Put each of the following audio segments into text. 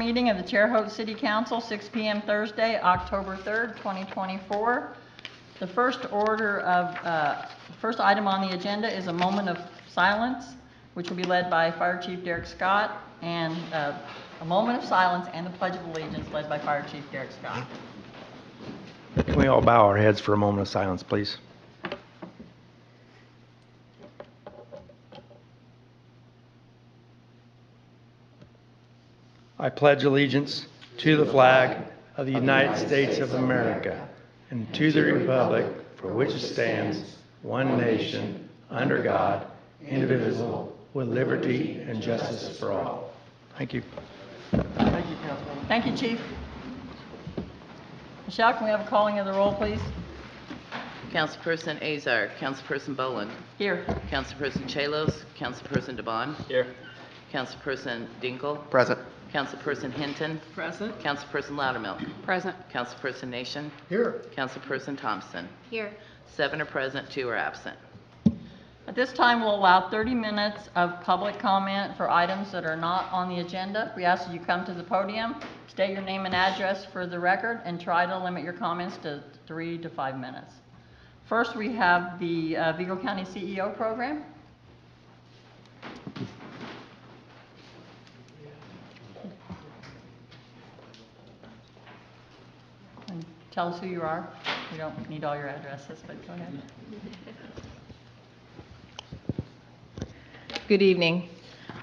meeting of the Terre Haute City Council, 6 p.m. Thursday, October 3rd, 2024. The first item on the agenda is a moment of silence, which will be led by Fire Chief Derek Scott, and a moment of silence and the Pledge of Allegiance led by Fire Chief Derek Scott. Can we all bow our heads for a moment of silence, please? I pledge allegiance to the flag of the United States of America and to the republic for which it stands, one nation, under God, indivisible, with liberty and justice for all. Thank you. Thank you, Councilman. Thank you, Chief. Michelle, can we have a calling of the roll, please? Councilperson Azar, Councilperson Boland. Here. Councilperson Chalos, Councilperson DeBon. Here. Councilperson Dingle. Present. Councilperson Hinton. Present. Councilperson Loudermilk. Present. Councilperson Nation. Here. Councilperson Thompson. Here. 7 are present, 2 are absent. At this time, we'll allow 30 minutes of public comment for items that are not on the agenda. We ask that you come to the podium, state your name and address for the record, and try to limit your comments to 3 to 5 minutes. First, we have the Vigo County CEO program. And tell us who you are. We don't need all your addresses, but go ahead. Good evening.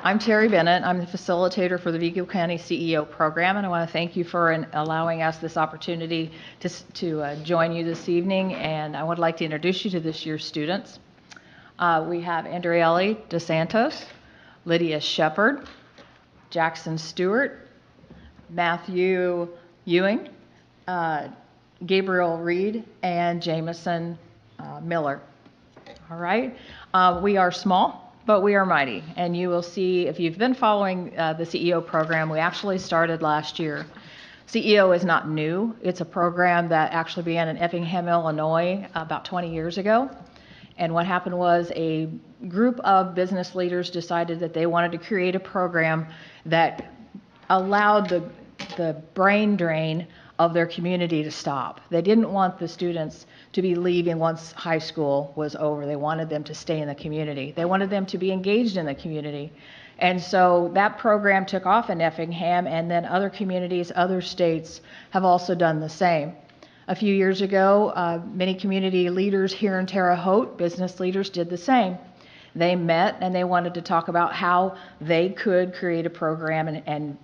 I'm Terry Bennett. I'm the facilitator for the Vigo County CEO program, and I want to thank you for allowing us this opportunity to join you this evening, and I would like to introduce you to this year's students. We have Andriele DeSantos, Lydia Shepard, Jackson Stewart, Matthew Ewing, Gabriel Reed, and Jameson Miller. All right. We are small, but we are mighty, and you will see if you've been following the CEO program. We actually started last year. CEO is not new. It's a program that actually began in Effingham, Illinois about 20 years ago. And what happened was a group of business leaders decided that they wanted to create a program that allowed the brain drain of their community to stop. They didn't want the students to be leaving once high school was over. They wanted them to stay in the community. They wanted them to be engaged in the community. And so that program took off in Effingham, and then other communities, other states have also done the same. A few years ago, many community leaders here in Terre Haute, business leaders, did the same. They met and they wanted to talk about how they could create a program and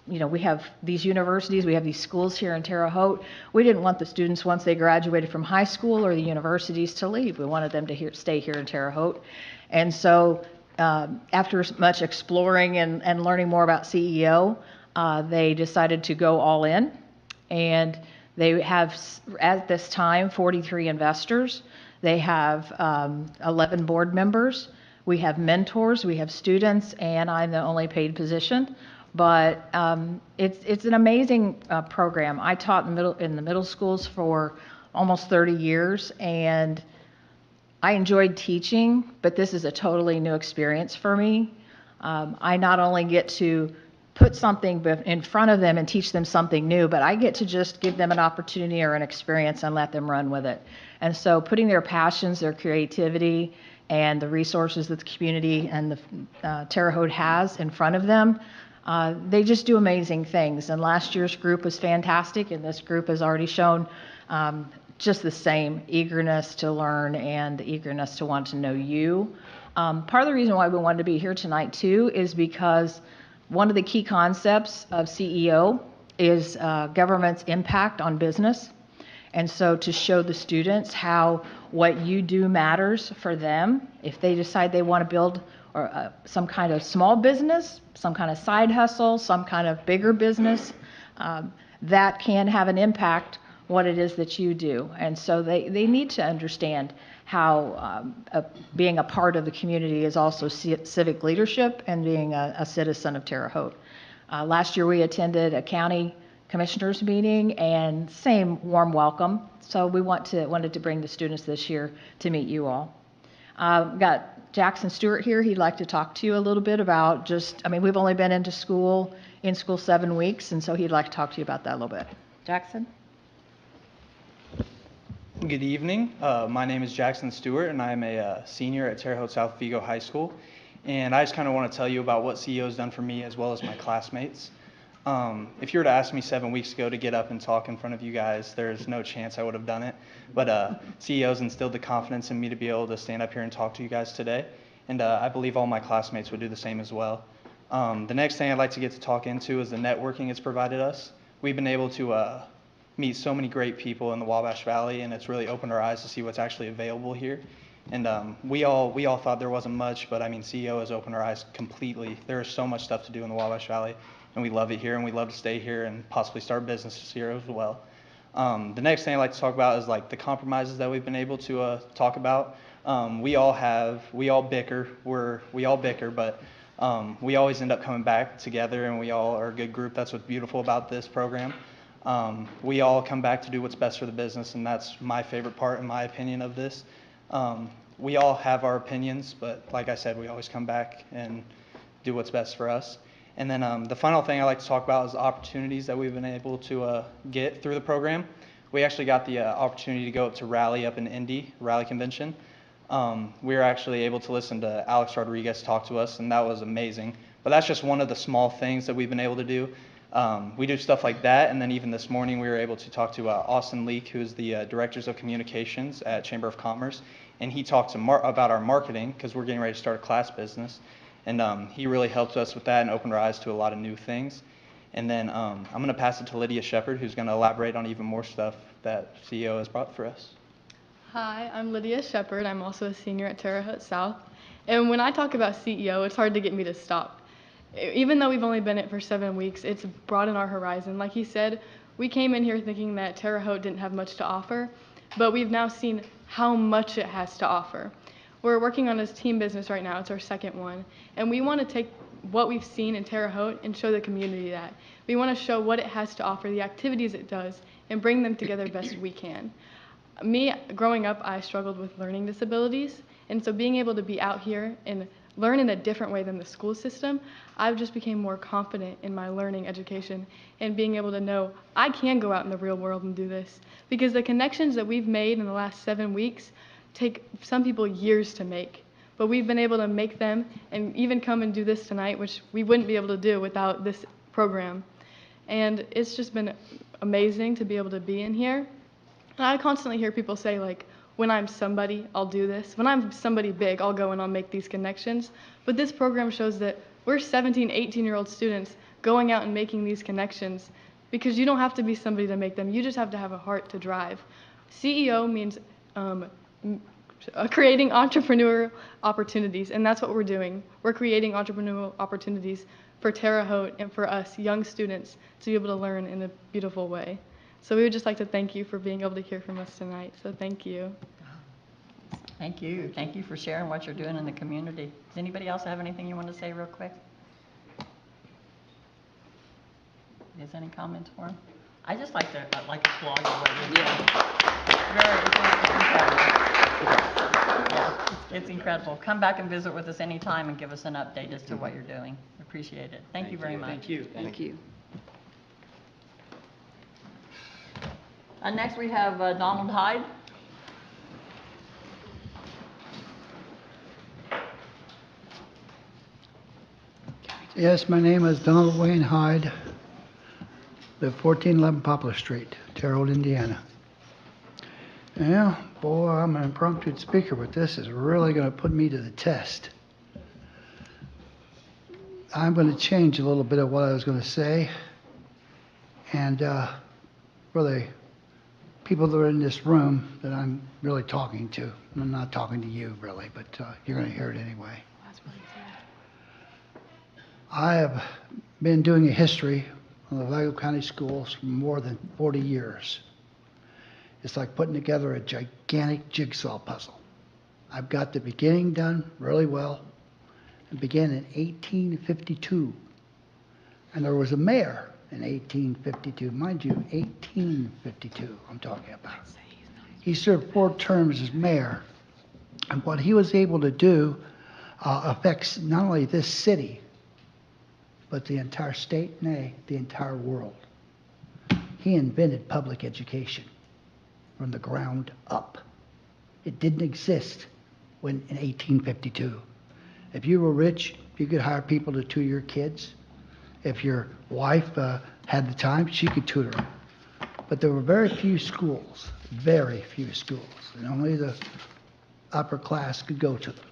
you know, we have these universities, we have these schools here in Terre Haute. We didn't want the students, once they graduated from high school or the universities, to leave. We wanted them to stay here in Terre Haute. And so after much exploring and learning more about CEO, they decided to go all in. And they have, at this time, 43 investors. They have 11 board members. We have mentors, we have students, and I'm the only paid position. But it's an amazing program. I taught in the middle schools for almost 30 years, and I enjoyed teaching, but this is a totally new experience for me. I not only get to put something in front of them and teach them something new, but I get to just give them an opportunity or an experience and let them run with it. And so putting their passions, their creativity, and the resources that the community and the Terre Haute has in front of them, they just do amazing things. And last year's group was fantastic, and this group has already shown just the same eagerness to learn and the eagerness to want to know you. Part of the reason why we wanted to be here tonight, too, is because one of the key concepts of CEO is government's impact on business. And so to show the students how what you do matters for them, if they decide they want to build some kind of small business, some kind of side hustle, some kind of bigger business, that can have an impact what it is that you do. And so they need to understand how being a part of the community is also civic leadership and being a citizen of Terre Haute. Last year we attended a county commissioners meeting, and same warm welcome. So we wanted to bring the students this year to meet you all. Got Jackson Stewart here. He'd like to talk to you a little bit about we've only been into school in school 7 weeks, and so he'd like to talk to you about that a little bit. Jackson? Good evening. My name is Jackson Stewart, and I'm a senior at Terre Haute South Vigo High School. And I just kind of want to tell you about what CEO has done for me as well as my classmates. If you were to ask me 7 weeks ago to get up and talk in front of you guys, there's no chance I would have done it. But CEO's instilled the confidence in me to be able to stand up here and talk to you guys today. And I believe all my classmates would do the same as well. The next thing I'd like to get to talk into is the networking it's provided us. We've been able to meet so many great people in the Wabash Valley, and it's really opened our eyes to see what's actually available here. And we all thought there wasn't much, but I mean, CEO has opened our eyes completely. There is so much stuff to do in the Wabash Valley, and we love it here, and we love to stay here and possibly start businesses here as well. The next thing I'd like to talk about is like the compromises that we've been able to talk about. We all bicker, but we always end up coming back together, and we all are a good group. That's what's beautiful about this program. We all come back to do what's best for the business, and that's my favorite part, in my opinion, of this. We all have our opinions, but like I said, we always come back and do what's best for us. And then the final thing I like to talk about is the opportunities that we've been able to get through the program. We actually got the opportunity to go up to Rally up in Indy, Rally Convention. We were actually able to listen to Alex Rodriguez talk to us, and that was amazing. But that's just one of the small things that we've been able to do. We do stuff like that, and then even this morning we were able to talk to Austin Leak, who's the Directors of Communications at Chamber of Commerce, and he talked about our marketing, because we're getting ready to start a class business, and he really helped us with that and opened our eyes to a lot of new things. And then I'm going to pass it to Lydia Shepard, who's going to elaborate on even more stuff that CEO has brought for us. Hi, I'm Lydia Shepard. I'm also a senior at Terre Haute South, and when I talk about CEO, it's hard to get me to stop. Even though we've only been in it for 7 weeks, it's broadened our horizon. Like he said, we came in here thinking that Terre Haute didn't have much to offer, but we've now seen how much it has to offer. We're working on this team business right now. It's our second one, and we want to take what we've seen in Terre Haute and show the community that. We want to show what it has to offer, the activities it does, and bring them together best we can. Me, growing up, I struggled with learning disabilities, and so being able to be out here and learn in a different way than the school system, I've just became more confident in my learning education and being able to know I can go out in the real world and do this. Because the connections that we've made in the last 7 weeks take some people years to make. But we've been able to make them and even come and do this tonight, which we wouldn't be able to do without this program. And it's just been amazing to be able to be in here. And I constantly hear people say, like, when I'm somebody, I'll do this. When I'm somebody big, I'll go and I'll make these connections. But this program shows that we're 17, 18-year-old students going out and making these connections because you don't have to be somebody to make them. You just have to have a heart to drive. CEO means creating entrepreneurial opportunities, and that's what we're doing. We're creating entrepreneurial opportunities for Terre Haute and for us young students to be able to learn in a beautiful way. So we would just like to thank you for being able to hear from us tonight. So thank you. Thank you. Thank you for sharing what you're doing in the community. Does anybody else have anything you want to say real quick? Is any comments for him? I just like to applaud you what you're doing. It's incredible. Come back and visit with us anytime and give us an update as to what you're doing. Appreciate it. Thank you very much. Thank you. Thank you. Next we have Donald Hyde. Yes, my name is Donald Wayne Hyde, live 1411 Poplar Street, Terre Haute, Indiana. Yeah, boy, I'm an impromptu speaker, but this is really going to put me to the test. I'm going to change a little bit of what I was going to say, and for the people that are in this room that I'm really talking to, I'm not talking to you really, but you're going to hear it anyway. I have been doing a history of the Vigo County schools for more than 40 years. It's like putting together a gigantic jigsaw puzzle. I've got the beginning done really well. It began in 1852. And there was a mayor in 1852. Mind you, 1852 I'm talking about. He served 4 terms as mayor. And what he was able to do affects not only this city, but the entire state, nay, the entire world. He invented public education from the ground up. It didn't exist when in 1852. If you were rich, you could hire people to tutor your kids. If your wife had the time, she could tutor them. But there were very few schools, and only the upper class could go to them.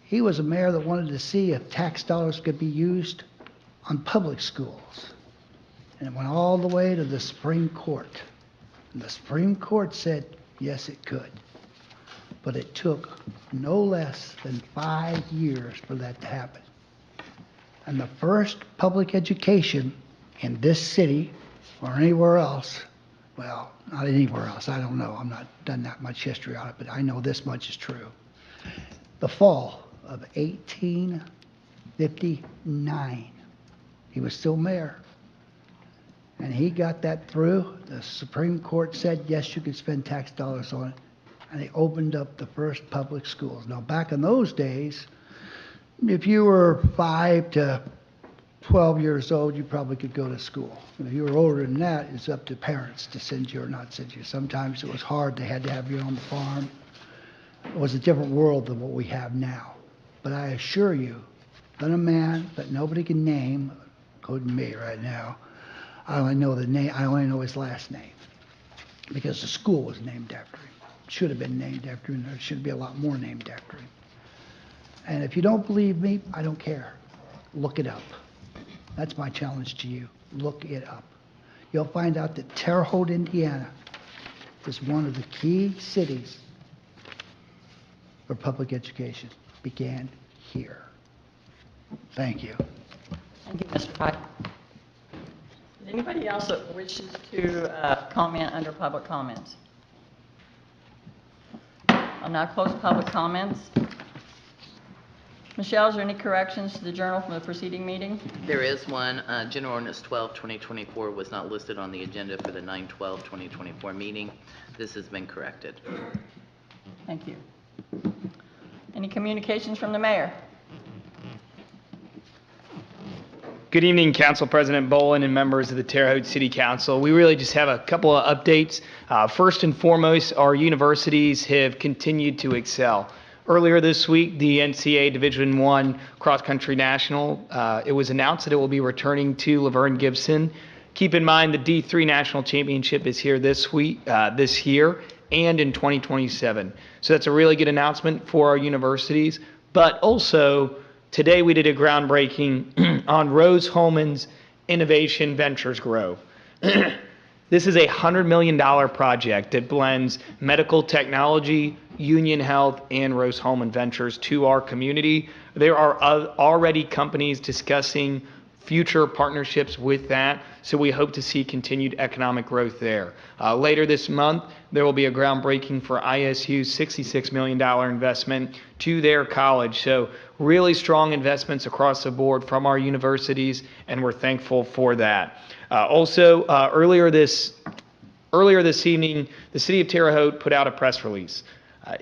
He was a mayor that wanted to see if tax dollars could be used on public schools. And it went all the way to the Supreme Court. And the Supreme Court said, yes, it could. But it took no less than 5 years for that to happen. And the first public education in this city or anywhere else, well, not anywhere else, I don't know, I'm not done that much history on it, but I know this much is true. The fall of 1859, he was still mayor. And he got that through. The Supreme Court said, yes, you can spend tax dollars on it. And they opened up the first public schools. Now, back in those days, if you were 5 to 12 years old, you probably could go to school. And if you were older than that, it's up to parents to send you or not send you. Sometimes it was hard. They had to have you on the farm. It was a different world than what we have now. But I assure you that a man that nobody can name, including me right now, I only know the name. I only know his last name because the school was named after him. It should have been named after him. There should be a lot more named after him. And if you don't believe me, I don't care. Look it up. That's my challenge to you. Look it up. You'll find out that Terre Haute, Indiana, is one of the key cities for public education. Began here. Thank you. Thank you, Mr. Pike. Is anybody else that wishes to comment under public comments? I'll now close public comments. Michelle, is there any corrections to the journal from the preceding meeting? There is one. General Ordinance 12, 2024 was not listed on the agenda for the 9/12/2024 meeting. This has been corrected. Thank you. Any communications from the mayor? Good evening, Council President Bolin and members of the Terre Haute City Council. We really just have a couple of updates. First and foremost, our universities have continued to excel. Earlier this week, the NCAA Division I Cross Country National, it was announced that it will be returning to Laverne Gibson. Keep in mind the D3 National Championship is here this year, and in 2027. So that's a really good announcement for our universities. But also, today we did a groundbreaking on Rose Holman's Innovation Ventures Grow. This is a $100 million project that blends medical technology, Union Health, and Rose Holman Ventures to our community. There are already companies discussing future partnerships with that, so we hope to see continued economic growth there. Later this month, there will be a groundbreaking for ISU's $66 million investment to their college. So really strong investments across the board from our universities, and we're thankful for that. Also, earlier this evening, the City of Terre Haute put out a press release.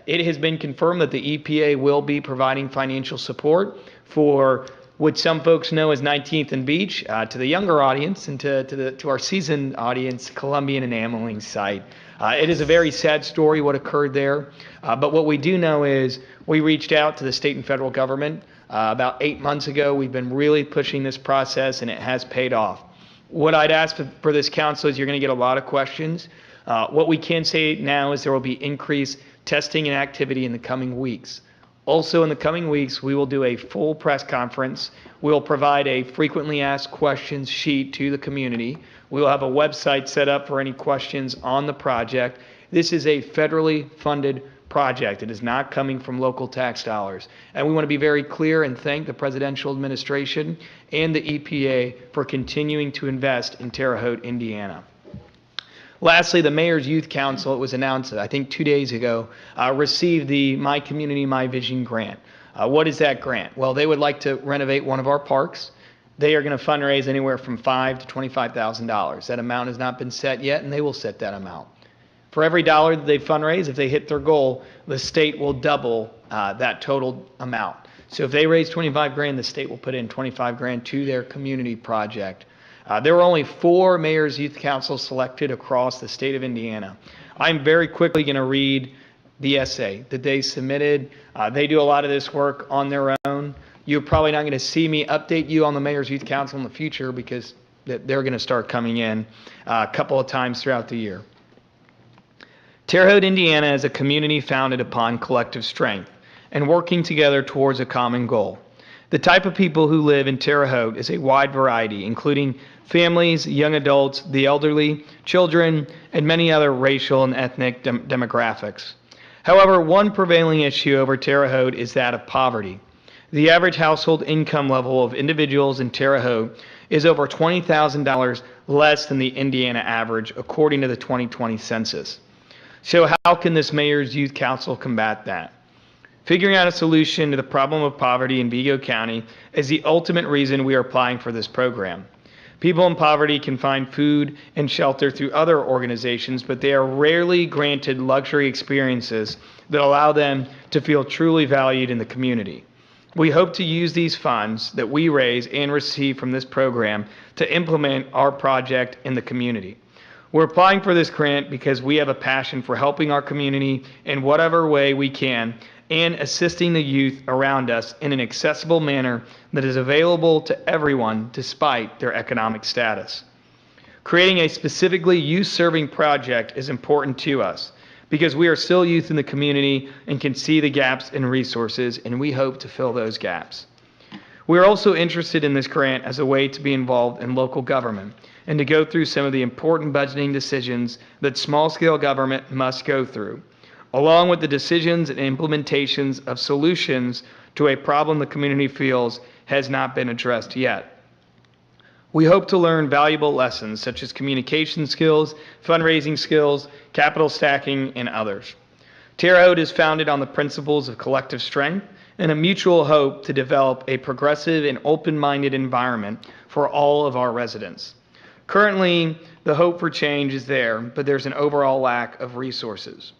It has been confirmed that the EPA will be providing financial support for what some folks know as 19th and Beach, to the younger audience and to our seasoned audience, Columbian and Ameling site. It is a very sad story what occurred there, but what we do know is we reached out to the state and federal government about 8 months ago. We've been really pushing this process, and it has paid off. What I'd ask for this council is you're going to get a lot of questions. What we can say now is there will be increased testing and activity in the coming weeks. Also, in the coming weeks, we will do a full press conference. We'll provide a frequently asked questions sheet to the community. We will have a website set up for any questions on the project. This is a federally funded project. It is not coming from local tax dollars. And we want to be very clear and thank the presidential administration and the EPA for continuing to invest in Terre Haute, Indiana. Lastly, the Mayor's Youth Council, it was announced, I think 2 days ago, received the My Community, My Vision grant. What is that grant? Well, they would like to renovate one of our parks. They are going to fundraise anywhere from $5,000 to $25,000. That amount has not been set yet, and they will set that amount. For every dollar that they fundraise, if they hit their goal, the state will double that total amount. So if they raise 25 grand, the state will put in 25 grand to their community project. There were only 4 Mayor's Youth Council selected across the state of Indiana. I'm very quickly going to read the essay that they submitted. They do a lot of this work on their own. You're probably not going to see me update you on the Mayor's Youth Council in the future because they're going to start coming in a couple of times throughout the year. Terre Haute, Indiana is a community founded upon collective strength and working together towards a common goal. The type of people who live in Terre Haute is a wide variety, including families, young adults, the elderly, children, and many other racial and ethnic demographics. However, one prevailing issue over Terre Haute is that of poverty. The average household income level of individuals in Terre Haute is over $20,000 less than the Indiana average, according to the 2020 census. So how can this Mayor's Youth Council combat that? Figuring out a solution to the problem of poverty in Vigo County is the ultimate reason we are applying for this program. People in poverty can find food and shelter through other organizations, but they are rarely granted luxury experiences that allow them to feel truly valued in the community. We hope to use these funds that we raise and receive from this program to implement our project in the community. We're applying for this grant because we have a passion for helping our community in whatever way we can and assisting the youth around us in an accessible manner that is available to everyone despite their economic status. Creating a specifically youth-serving project is important to us because we are still youth in the community and can see the gaps in resources, and we hope to fill those gaps. We are also interested in this grant as a way to be involved in local government and to go through some of the important budgeting decisions that small-scale government must go through, along with the decisions and implementations of solutions to a problem the community feels has not been addressed yet. We hope to learn valuable lessons such as communication skills, fundraising skills, capital stacking, and others. Terre Haute is founded on the principles of collective strength and a mutual hope to develop a progressive and open-minded environment for all of our residents. Currently, the hope for change is there, but there's an overall lack of resources.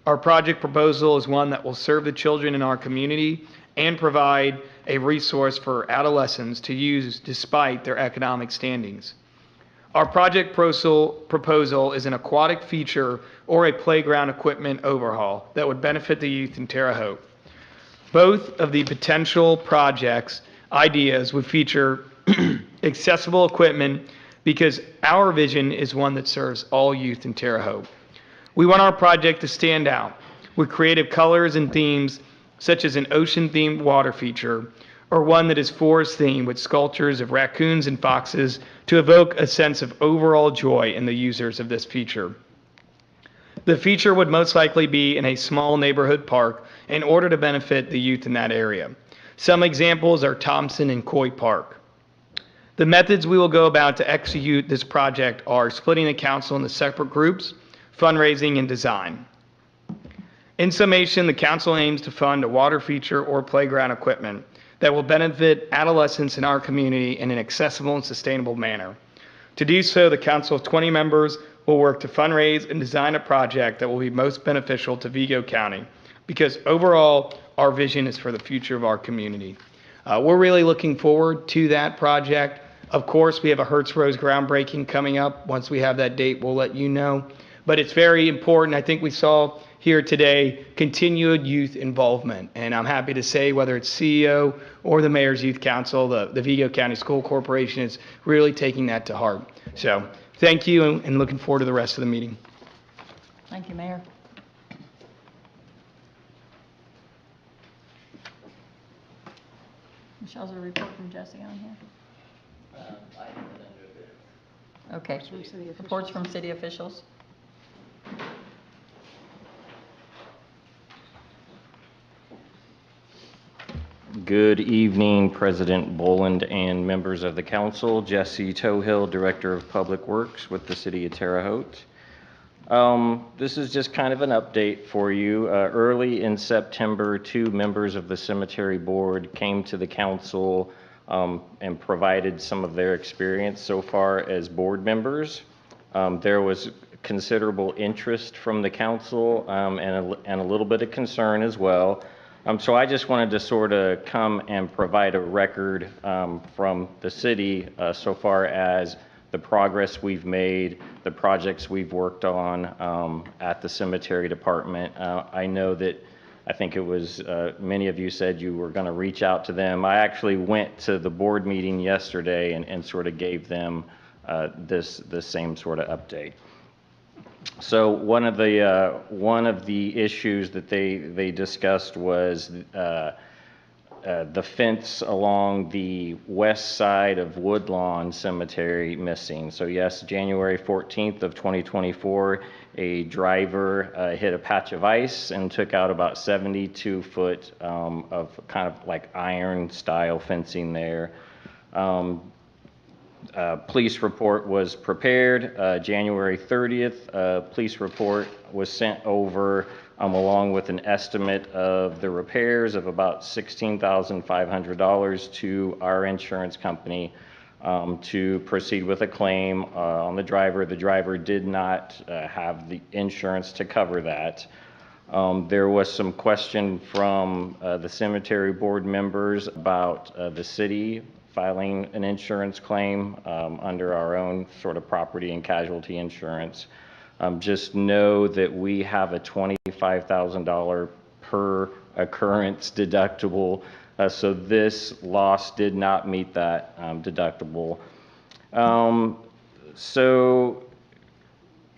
Our project proposal is one that will serve the children in our community and provide a resource for adolescents to use despite their economic standings. Our project proposal is an aquatic feature or a playground equipment overhaul that would benefit the youth in Terre Haute. Both of the potential projects ideas would feature accessible equipment because our vision is one that serves all youth in Terre Haute. We want our project to stand out with creative colors and themes such as an ocean-themed water feature or one that is forest-themed with sculptures of raccoons and foxes to evoke a sense of overall joy in the users of this feature. The feature would most likely be in a small neighborhood park in order to benefit the youth in that area. Some examples are Thompson and Coy Park. The methods we will go about to execute this project are splitting the council into separate groups, fundraising, and design. In summation, the council aims to fund a water feature or playground equipment that will benefit adolescents in our community in an accessible and sustainable manner. To do so, the council of 20 members will work to fundraise and design a project that will be most beneficial to Vigo County because overall, our vision is for the future of our community. We're really looking forward to that project. Of course, we have a Hertz Rose groundbreaking coming up. Once we have that date, we'll let you know. But it's very important. I think we saw here today continued youth involvement. And I'm happy to say whether it's CEO or the Mayor's Youth Council, the Vigo County School Corporation is really taking that to heart. So thank you and looking forward to the rest of the meeting. Thank you, Mayor. Michelle's a report from Jesse on here. Okay, reports from city officials. Good evening, President Boland and members of the council. Jesse Tohill, Director of Public Works with the City of Terre Haute. This is just kind of an update for you. Early in September, 2 members of the cemetery board came to the council and provided some of their experience so far as board members. There was considerable interest from the council and a little bit of concern as well. So I just wanted to sort of come and provide a record from the city so far as the progress we've made, the projects we've worked on at the cemetery department. I know that I think it was many of you said you were going to reach out to them. I actually went to the board meeting yesterday and sort of gave them this same sort of update. So one of the issues that they discussed was the fence along the west side of Woodlawn Cemetery missing. So yes, January 14th of 2024, a driver hit a patch of ice and took out about 72 foot of kind of like iron style fencing there. Police report was prepared. January 30th, police report was sent over along with an estimate of the repairs of about $16,500 to our insurance company to proceed with a claim on the driver. The driver did not have the insurance to cover that. There was some question from the cemetery board members about the city filing an insurance claim under our own sort of property and casualty insurance. Just know that we have a $25,000 per occurrence deductible, so this loss did not meet that deductible. So,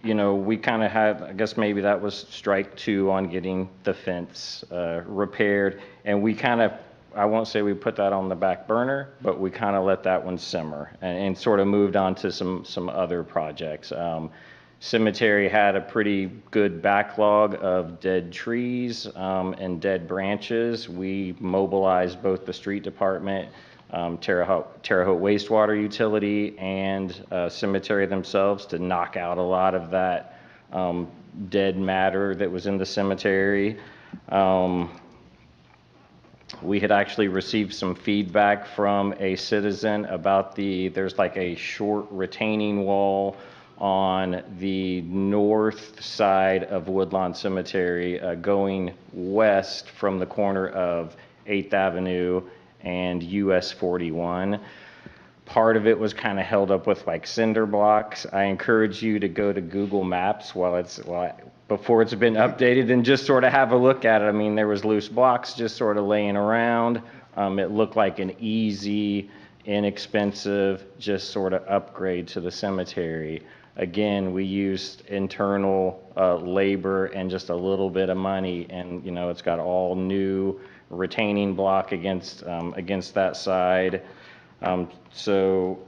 you know, we kind of had, I guess maybe that was strike two on getting the fence repaired, and we kind of, I won't say we put that on the back burner, but we kind of let that one simmer and sort of moved on to some other projects. Cemetery had a pretty good backlog of dead trees and dead branches. We mobilized both the street department, Terre Haute wastewater utility, and cemetery themselves to knock out a lot of that dead matter that was in the cemetery. We had actually received some feedback from a citizen about there's like a short retaining wall on the north side of Woodlawn Cemetery going west from the corner of 8th Avenue and US 41. Part of it was kind of held up with like cinder blocks. I encourage you to go to Google Maps before it's been updated and just sort of have a look at it. I mean, there was loose blocks just sort of laying around. It looked like an easy, inexpensive, just sort of upgrade to the cemetery. Again, we used internal labor and just a little bit of money, and you know, it's got all new retaining block against that side. So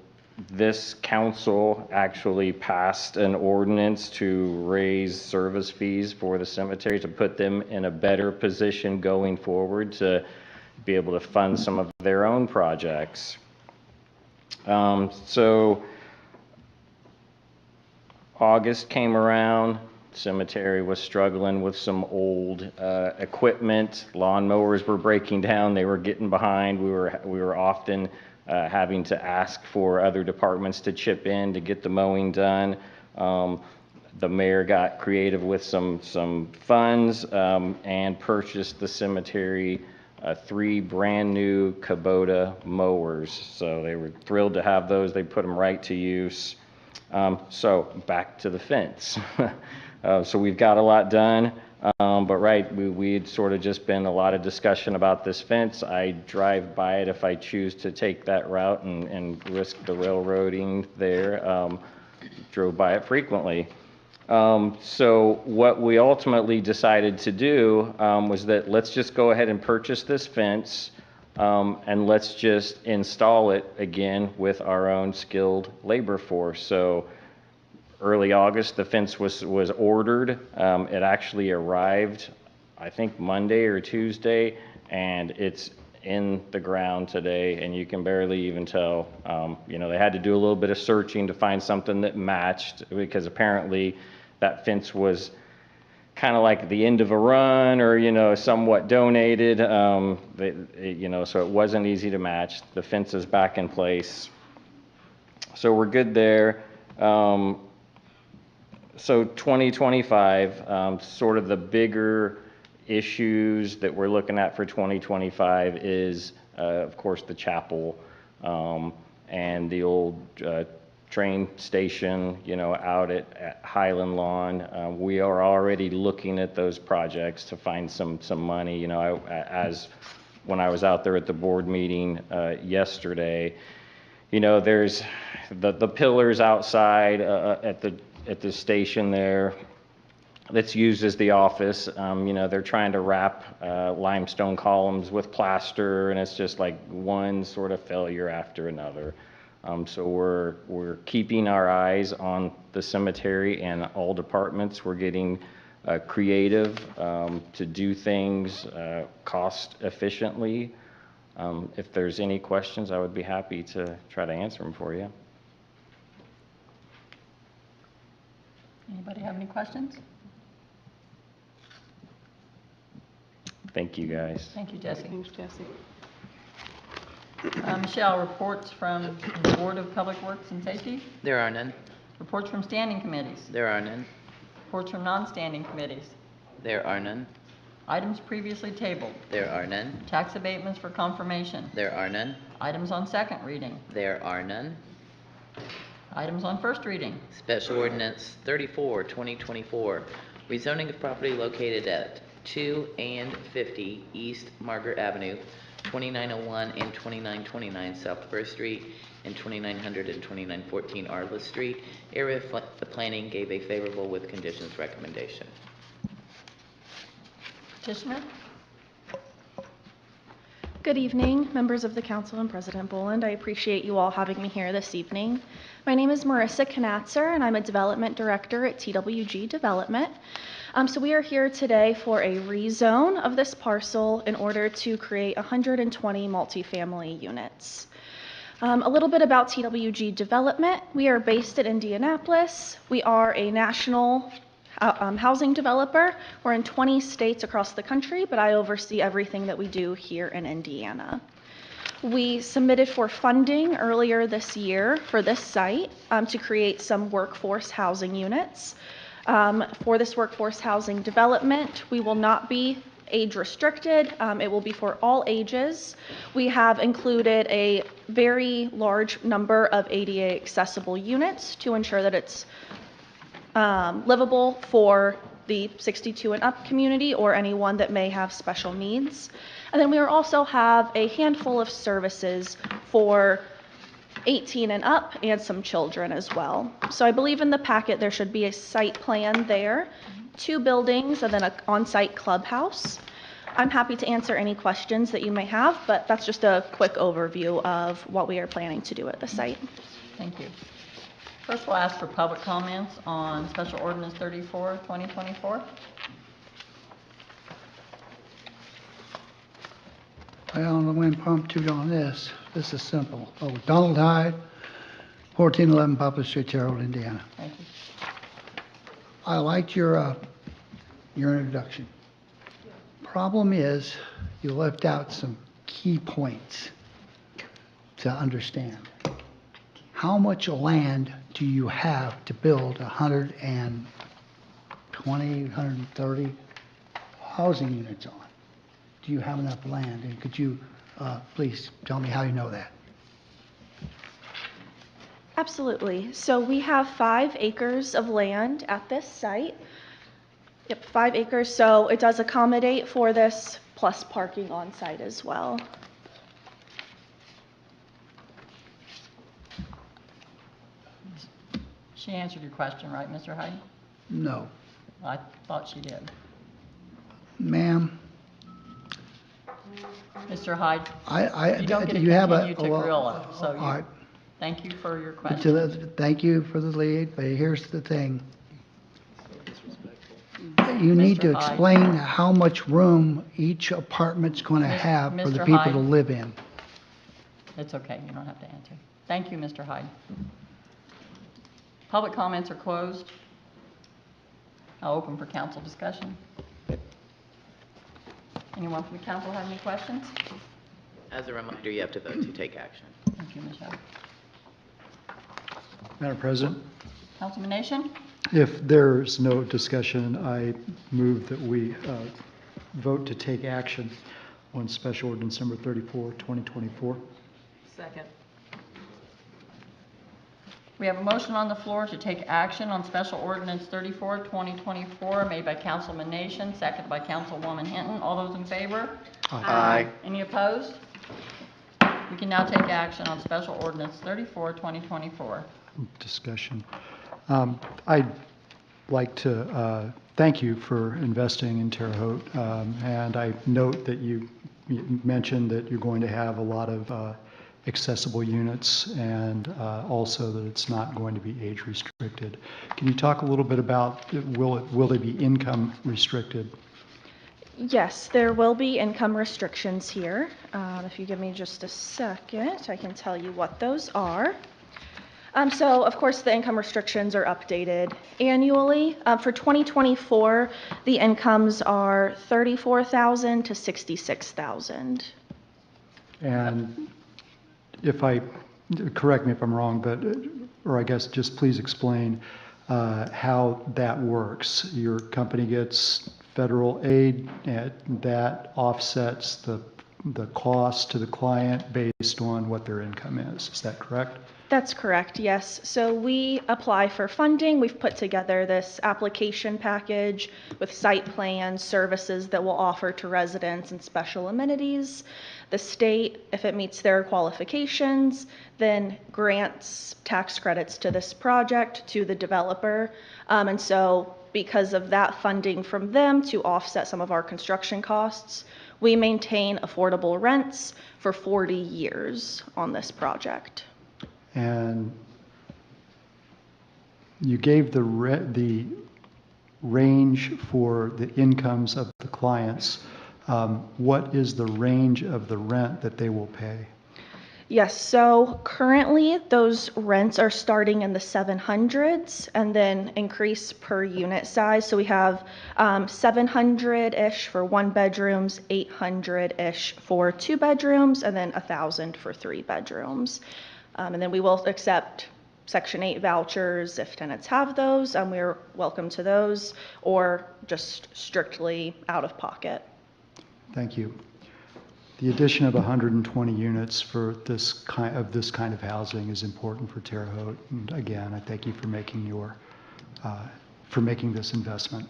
this council actually passed an ordinance to raise service fees for the cemetery to put them in a better position going forward to be able to fund some of their own projects. So August came around, cemetery was struggling with some old equipment. Lawnmowers were breaking down, they were getting behind. We were often having to ask for other departments to chip in to get the mowing done. The mayor got creative with some funds and purchased the cemetery 3 brand new Kubota mowers. So they were thrilled to have those. They put them right to use. So back to the fence. So we've got a lot done, but right, we'd sort of just been a lot of discussion about this fence. I drive by it if I choose to take that route and risk the railroading there. Drove by it frequently. So what we ultimately decided to do was that let's just go ahead and purchase this fence and let's just install it again with our own skilled labor force. So early August, the fence was ordered. It actually arrived, I think, Monday or Tuesday, and it's in the ground today, and you can barely even tell. You know, they had to do a little bit of searching to find something that matched, because apparently that fence was kind of like the end of a run, or, you know, somewhat donated, you know, so it wasn't easy to match. The fence is back in place. So we're good there. So 2025, sort of the bigger issues that we're looking at for 2025 is, of course, the chapel and the old train station, out at Highland Lawn. We are already looking at those projects to find some money. As when I was out there at the board meeting yesterday, there's the pillars outside at the station there that's used as the office. They're trying to wrap limestone columns with plaster, and it's just like one sort of failure after another. So we're keeping our eyes on the cemetery and all departments. We're getting creative to do things cost efficiently. If there's any questions, I would be happy to try to answer them for you. Anybody have any questions? Thank you, guys. Thank you, Jesse. Thanks, Jesse. Michelle, reports from the Board of Public Works and Safety? There are none. Reports from standing committees? There are none. Reports from non-standing committees? There are none. Items previously tabled? There are none. Tax abatements for confirmation? There are none. Items on second reading? There are none. Items on first reading? Special Ordinance 34, 2024, rezoning of property located at 2 and 50 East Margaret Avenue, 2901 and 2929 South First Street, and 2900 and 2914 Arliss Street. Area the planning gave a favorable with conditions recommendation. Petitioner? Good evening, members of the council and President Boland. I appreciate you all having me here this evening. My name is Marissa Knatzer, and I'm a development director at TWG Development. So we are here today for a rezone of this parcel in order to create 120 multifamily units. A little bit about TWG Development. We are based in Indianapolis. We are a national housing developer. We're in 20 states across the country, but I oversee everything that we do here in Indiana. We submitted for funding earlier this year for this site to create some workforce housing units. For this workforce housing development, we will not be age restricted. It will be for all ages. We have included a very large number of ADA accessible units to ensure that it's livable for the 62 and up community or anyone that may have special needs. And then we also have a handful of services for 18 and up and some children as well. So I believe in the packet there should be a site plan there, 2 buildings, and then an on-site clubhouse. I'm happy to answer any questions that you may have, but that's just a quick overview of what we are planning to do at the site. Thank you. First, we'll ask for public comments on Special Ordinance 34, 2024. Well, I'm going impromptu on this. This is simple. Oh, Donald Hyde, 1411 Poplar Street, Terre Haute, Indiana. Thank you. I liked your introduction. Problem is, you left out some key points to understand. How much land do you have to build 120, 130 housing units on? Do you have enough land? And could you please tell me how you know that? Absolutely. So we have 5 acres of land at this site. Yep, 5 acres. So it does accommodate for this plus parking on site as well. She answered your question, right, Mr. Hyde? No. I thought she did. Ma'am, Mr. Hyde, you don't get to you have a... continue to grill her, so all right. thank you for your question. Thank you for the lead, but here's the thing. You need to Mr. Hyde. explain how much room each apartment's going to have for the Mr. people Hyde. to live in. It's okay, you don't have to answer. Thank you, Mr. Hyde. Public comments are closed. I'll open for council discussion. Anyone from the council have any questions? As a reminder, you have to vote to take action. Thank you, Michelle. Madam President, Councilman Nation? if there's no discussion, I move that we vote to take action on Special Ordinance Number 34, 2024. Second. We have a motion on the floor to take action on Special Ordinance 34, 2024, made by Councilman Nation, seconded by Councilwoman Hinton. All those in favor? Aye. Any opposed? We can now take action on Special Ordinance 34, 2024. Discussion. I'd like to thank you for investing in Terre Haute, and I note that you mentioned that you're going to have a lot of accessible units, and also that it's not going to be age restricted. Can you talk a little bit about, will they be income restricted? Yes, there will be income restrictions here. If you give me just a second, I can tell you what those are. So, of course, the income restrictions are updated annually. For 2024, the incomes are $34,000 to $66,000. And correct me if I'm wrong, but, or I guess just please explain how that works. Your company gets federal aid, and that offsets the cost to the client based on what their income is. Is that correct? That's correct, yes. So we apply for funding. We've put together this application package with site plans, services that we'll offer to residents, and special amenities. The state, if it meets their qualifications, then grants tax credits to this project to the developer. And so because of that funding from them to offset some of our construction costs, we maintain affordable rents for 40 years on this project. And you gave the range for the incomes of the clients. What is the range of the rent that they will pay? Yes, so currently those rents are starting in the 700s and then increase per unit size. So we have 700-ish for 1 bedrooms, 800-ish for 2 bedrooms, and then 1,000 for 3 bedrooms. And then we will accept Section 8 vouchers if tenants have those, and we're welcome to those, or just strictly out of pocket. Thank you. The addition of 120 units for this kind of housing is important for Terre Haute. And again, I thank you for making this investment.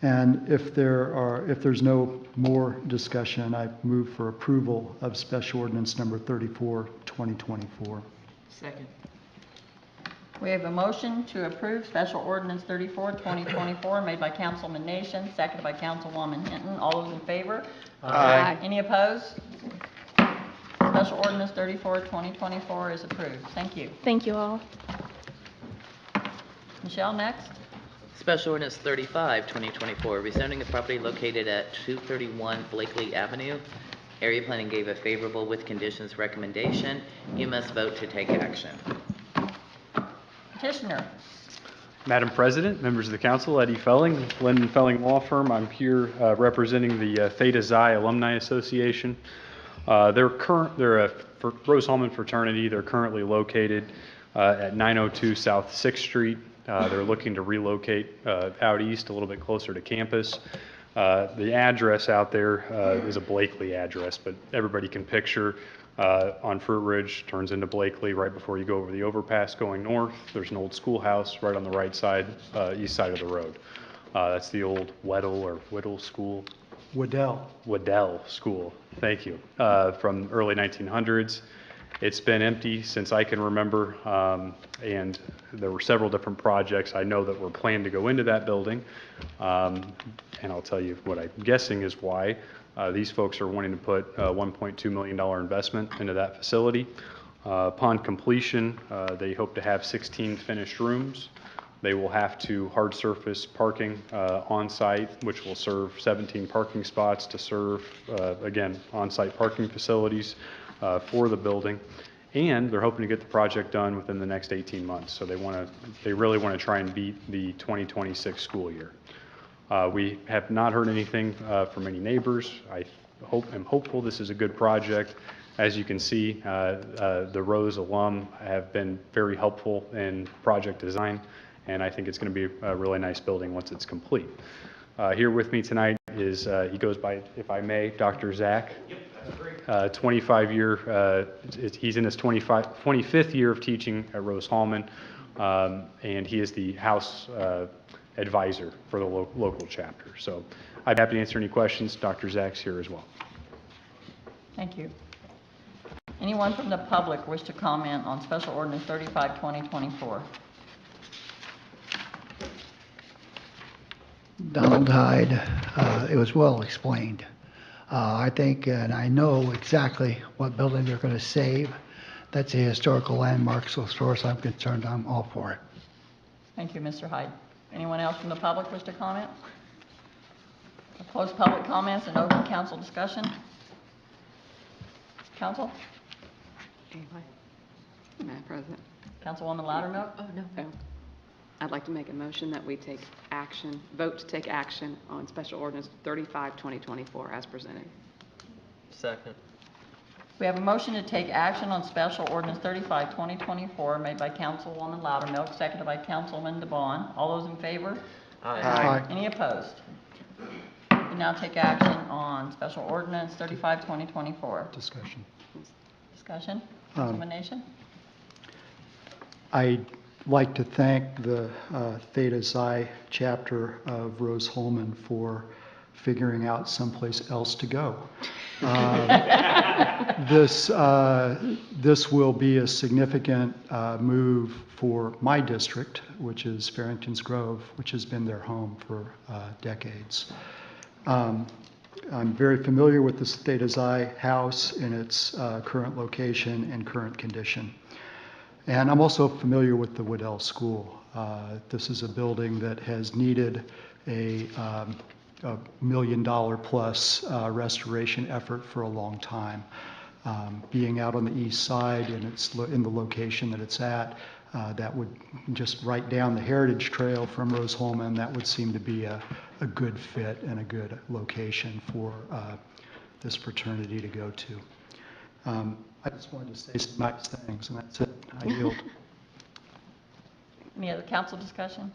And if there's no more discussion, I move for approval of Special Ordinance Number 34, 2024. Second. We have a motion to approve Special Ordinance 34, 2024, made by Councilman Nation, seconded by Councilwoman Hinton. All those in favor? Aye. Any opposed? Special Ordinance 34, 2024 is approved. Thank you. Thank you all. Michelle, next. Special Ordinance 35, 2024, rezoning a property located at 231 Blakely Avenue. Area Planning gave a favorable with conditions recommendation. You must vote to take action. Petitioner. Madam President, members of the council, Eddie Felling, Linden Felling Law Firm. I'm here representing the Theta Xi Alumni Association. They're a Rose Hallman fraternity. They're currently located at 902 South 6th Street. They're looking to relocate out east a little bit closer to campus. The address out there is a Blakely address, but everybody can picture on Fruit Ridge, turns into Blakely right before you go over the overpass going north. There's an old schoolhouse right on the right side, east side of the road. That's the old Whittle School. Waddell School, thank you, from early 1900s. It's been empty since I can remember, and there were several different projects I know that were planned to go into that building, and I'll tell you what I'm guessing is why. These folks are wanting to put a $1.2 million investment into that facility. Upon completion, they hope to have 16 finished rooms. They will have to hard surface parking on site, which will serve 17 parking spots to serve, again, on-site parking facilities for the building. And they're hoping to get the project done within the next 18 months. So they really want to try and beat the 2026 school year. We have not heard anything from any neighbors. I'm hopeful this is a good project. As you can see, the Rose alum have been very helpful in project design, and I think it's going to be a really nice building once it's complete. Here with me tonight is, he goes by, if I may, Dr. Zach. 25-year, he's in his 25th year of teaching at Rose-Hulman, and he is the House advisor for the local chapter. So I'm happy to answer any questions. Dr. Zach's here as well. Thank you. Anyone from the public wish to comment on Special Ordinance 35, 2024? Donald Hyde, it was well explained. I think, and I know exactly what building they're going to save. That's a historical landmark, so as far as I'm concerned, I'm all for it. Thank you, Mr. Hyde. Anyone else from the public wish to comment? We'll close public comments and open council discussion. Council? Anyway, Madam President. Councilwoman Loudermilk? Oh, no. I'd like to make a motion that we take action, vote to take action on Special Ordinance 35, 2024 as presented. Second. We have a motion to take action on Special Ordinance 35, 2024 made by Councilwoman Loudermilk, seconded by Councilman DeBon. All those in favor? Aye. Any opposed? We now take action on Special Ordinance 35, 2024. Discussion. Discussion? Councilman Nation? I'd like to thank the Theta Xi chapter of Rose-Hulman for figuring out someplace else to go. This will be a significant move for my district, which is Farrington's Grove, which has been their home for decades. I'm very familiar with the Theta Xi house in its current location and current condition. And I'm also familiar with the Waddell School. This is a building that has needed a $1 million plus restoration effort for a long time. Being out on the east side and it's in the location that it's at, that would just right down the Heritage Trail from Rose-Hulman, that would seem to be a good fit and a good location for this fraternity to go to. I just wanted to say some nice things, and that's it. I yield. Any other council discussion?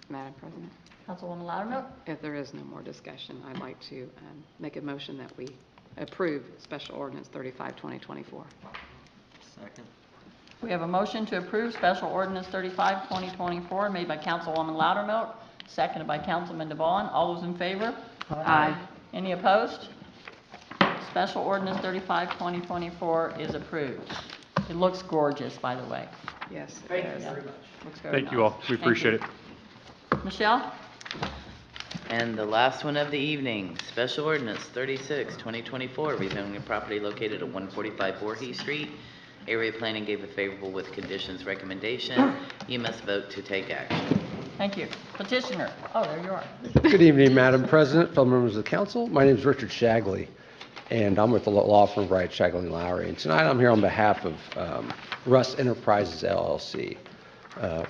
Madam President, Councilwoman Loudermilk? if there is no more discussion, I'd like to make a motion that we approve Special Ordinance 35, 2024. Second. We have a motion to approve Special Ordinance 35, 2024 made by Councilwoman Loudermilk, seconded by Councilman DeVaughn. All those in favor? Aye. Any opposed? Special Ordinance 35, 2024 is approved. It looks gorgeous, by the way. Yes. Thank you very much. Looks very Thank nice. you all. We Thank appreciate you. it. Michelle? And the last one of the evening, Special Ordinance 36, 2024, rezoning a property located at 145 Voorhees Street. Area Planning gave a favorable with conditions recommendation. You must vote to take action. Thank you. Petitioner? Oh, there you are. Good evening, Madam President, fellow members of the council. My name is Richard Shagley, and I'm with the law firm Wright, Shagley & Lowry. And tonight I'm here on behalf of Russ Enterprises, LLC.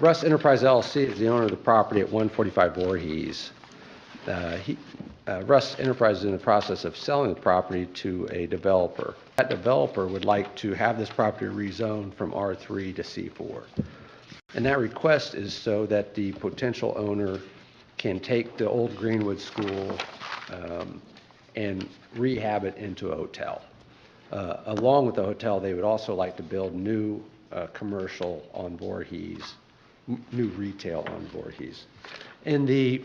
Russ Enterprises, LLC is the owner of the property at 145 Voorhees. Russ Enterprises is in the process of selling the property to a developer. That developer would like to have this property rezoned from R3 to C4. And that request is so that the potential owner can take the old Greenwood School and rehab it into a hotel. Along with the hotel, they would also like to build new commercial on Voorhees, new retail on Voorhees. In the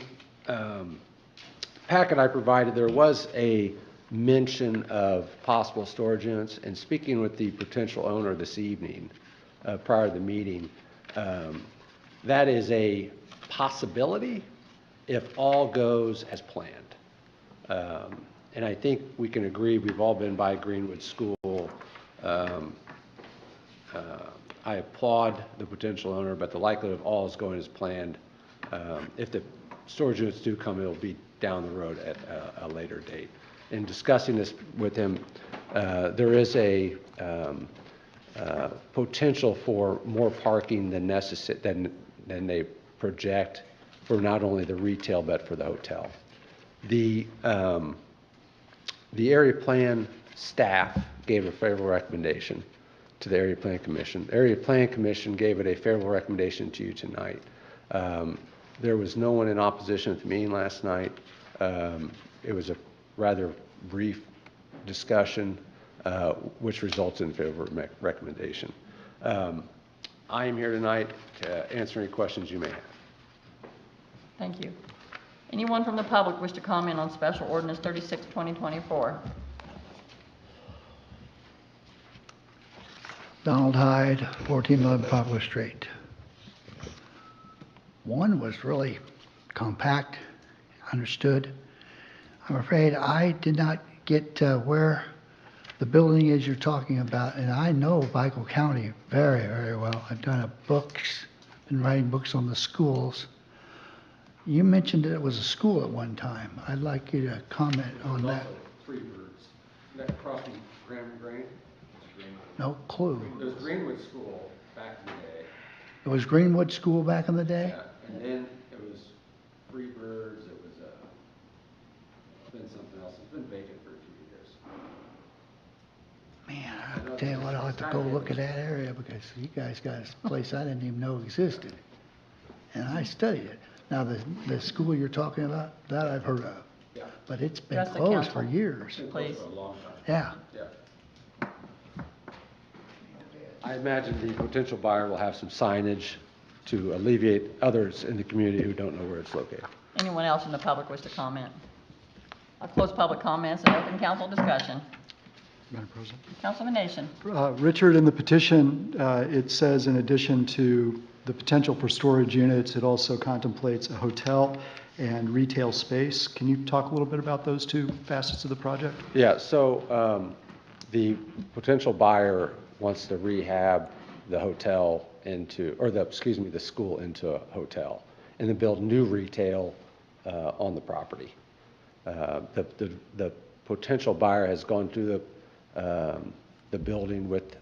packet I provided, there was a mention of possible storage units, and speaking with the potential owner this evening, prior to the meeting, that is a possibility if all goes as planned. And I think we can agree, we've all been by Greenwood School. I applaud the potential owner, but the likelihood of all is going as planned. If the storage units do come, it'll be down the road at a later date. In discussing this with him, there is a potential for more parking than necessary, than they project for not only the retail but for the hotel. The area plan staff gave a favorable recommendation to the Area Plan Commission. The Area Plan Commission gave it a favorable recommendation to you tonight. There was no one in opposition at the meeting last night. It was a rather brief discussion, which results in favorable recommendation. I am here tonight to answer any questions you may have. Thank you. Anyone from the public wish to comment on Special Ordinance 36, 2024? Donald Hyde, 1411 Poplar Street. One was really compact, understood. I'm afraid I did not get where the building is you're talking about, and I know Vigo County very, very well. I've done books, been writing books on the schools. You mentioned that it was a school at one time. I'd like you to comment on that. Three birds. That crossing Green. No clue. It was Greenwood School back in the day. It was Greenwood School back in the day? Yeah, and then it was Free Birds, it was been something else. It's been vacant for a few years. Man, I'll tell you what, I'll have to go look at that area because you guys got a place I didn't even know existed. And I studied it. Now, the school you're talking about, that I've heard of. Yeah. But it's been Address the closed for council, years. please. For a long time. Yeah. Yeah. I imagine the potential buyer will have some signage to alleviate others in the community who don't know where it's located. Anyone else in the public wish to comment? I'll close public comments and open council discussion. Madam President. Councilman Nation. Richard, in the petition, it says in addition to the potential for storage units, it also contemplates a hotel and retail space. Can you talk a little bit about those two facets of the project? Yeah, so the potential buyer wants to rehab the hotel into, or the school into a hotel, and then build new retail on the property. The potential buyer has gone through the building with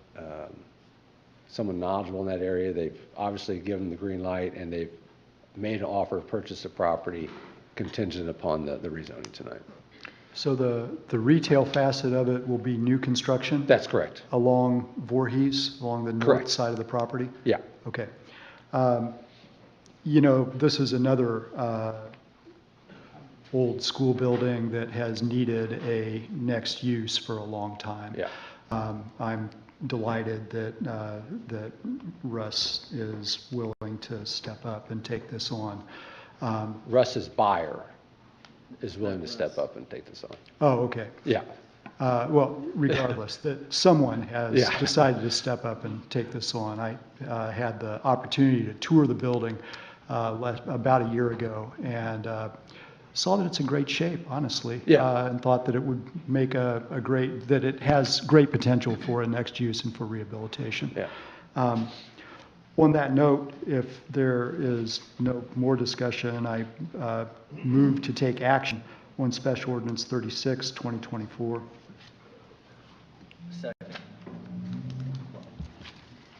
someone knowledgeable in that area. They've obviously given the green light, and they've made an offer of purchase of property contingent upon the rezoning tonight. So the retail facet of it will be new construction? That's correct. Along Voorhees, along the north Correct. side of the property? Yeah. Okay. You know, this is another old school building that has needed a next use for a long time. Yeah. I'm delighted that Russ is willing to step up and take this on. Russ's buyer is willing to step up and take this on. Oh, okay. Yeah. Well, regardless, that someone has Yeah. decided to step up and take this on. I had the opportunity to tour the building about a year ago and saw that it's in great shape, honestly. Yeah. And thought that it would make that it has great potential for a next use and for rehabilitation. Yeah. On that note, if there is no more discussion, I move to take action on Special Ordinance 36, 2024. Second.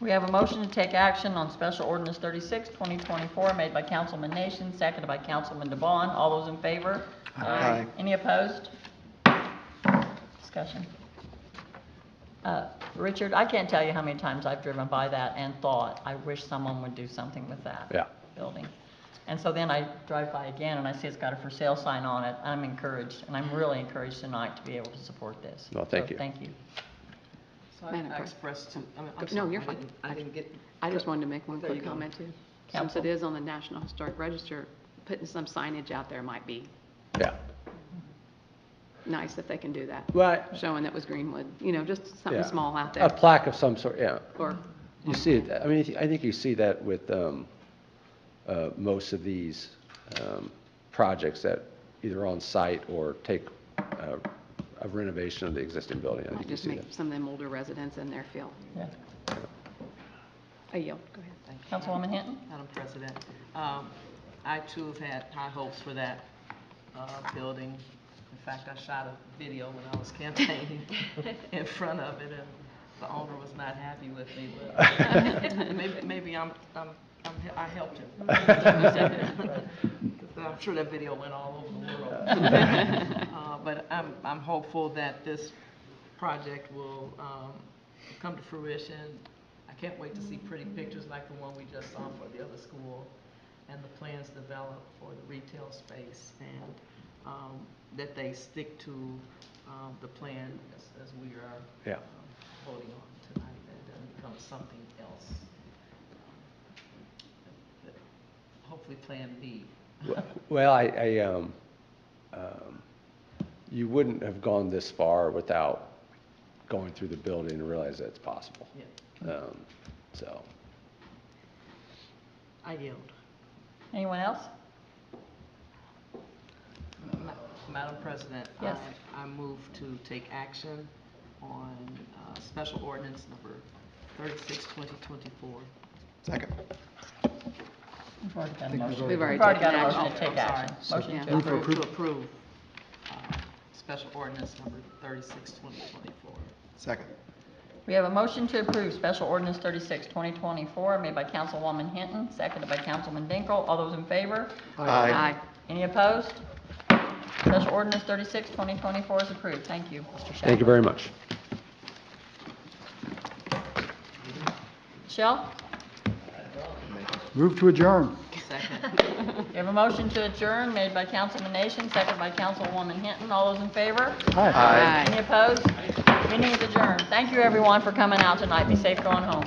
We have a motion to take action on Special Ordinance 36, 2024, made by Councilman Nation, seconded by Councilman DeBon. All those in favor? Aye. Any opposed? Discussion. Richard, I can't tell you how many times I've driven by that and thought, I wish someone would do something with that building. And so then I drive by again and I see it's got a for sale sign on it. I'm encouraged, and I'm really encouraged tonight to be able to support this. Well, thank So you. Thank you. So I expressed some, No, you're fine. I didn't get. I just wanted to make one There you quick go. comment too. Since Counsel. it is on the National Historic Register, putting some signage out there might be Yeah. nice if they can do that. Well, Showing that was Greenwood, just something yeah. small out A there. plaque of some sort, yeah. Or, You see it, I mean, I think you see that with most of these projects that either on site or take a renovation of the existing building. I think you just see make that. some of them older residents in there feel. Yeah. I yield, go ahead. Thank you. Councilwoman Hinton? Madam President, I too have had high hopes for that building. In fact, I shot a video when I was campaigning in front of it, and the owner was not happy with me. But maybe I helped him. I'm sure that video went all over the world. But I'm hopeful that this project will come to fruition. I can't wait to see pretty pictures like the one we just saw for the other school and the plans developed for the retail space. And that they stick to the plan as we are Yeah. voting on tonight, and it doesn't become something else. Hopefully Plan B. Well, you wouldn't have gone this far without going through the building and realize that it's possible. Yeah. So, I yield. Anyone else? Madam President, Yes. I move to take action on special ordinance number 36, 2024. Second. We've already got a motion. We've already got taken a motion action. to take action. Motion Yeah. to Move for approve. To approve special ordinance number 36, 2024. Second. We have a motion to approve special ordinance 36, 2024, made by Councilwoman Hinton, seconded by Councilman Dinkle. All those in favor? Aye. Any opposed? Special ordinance 36, 2024 is approved. Thank you, Mr. Shepard. thank you very much. Michelle? Move to adjourn. Second. We have a motion to adjourn made by Councilman Nation, seconded by Councilwoman Hinton. All those in favor? Aye. Any opposed? Meeting is adjourned. Thank you, everyone, for coming out tonight. Be safe going home.